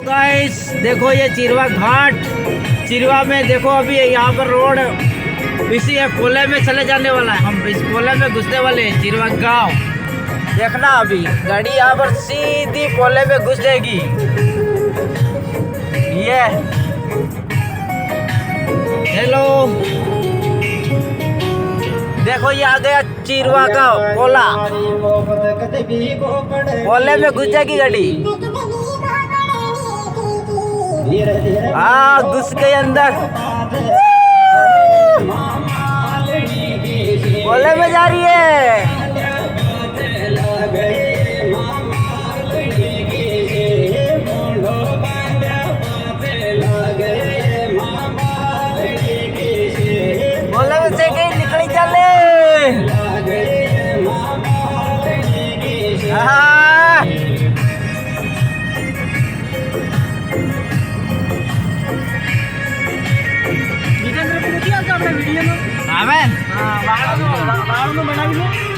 Guys देखो ये चिरवा घाट, चिरवा में देखो अभी यहाँ पर रोड इसी कोले में चले जाने वाला है। हम इस कोले में घुसने वाले हैं, चिरवा गांव। देखना अभी गाड़ी यहाँ पर सीधी कोले में घुस जाएगी। ये हेलो, देखो ये आ गया चिरवा का कोला, कोले में घुस जाएगी गाड़ी। हाँ घुस गए अंदर, कोले में जा रही है। कोले में से कहीं निकली चले। हाँ વિરેન્દ્ર પૂરું ક્યાં છે આપણે વિડીયોનો? આમેન હા વાળનો બનાવી લો।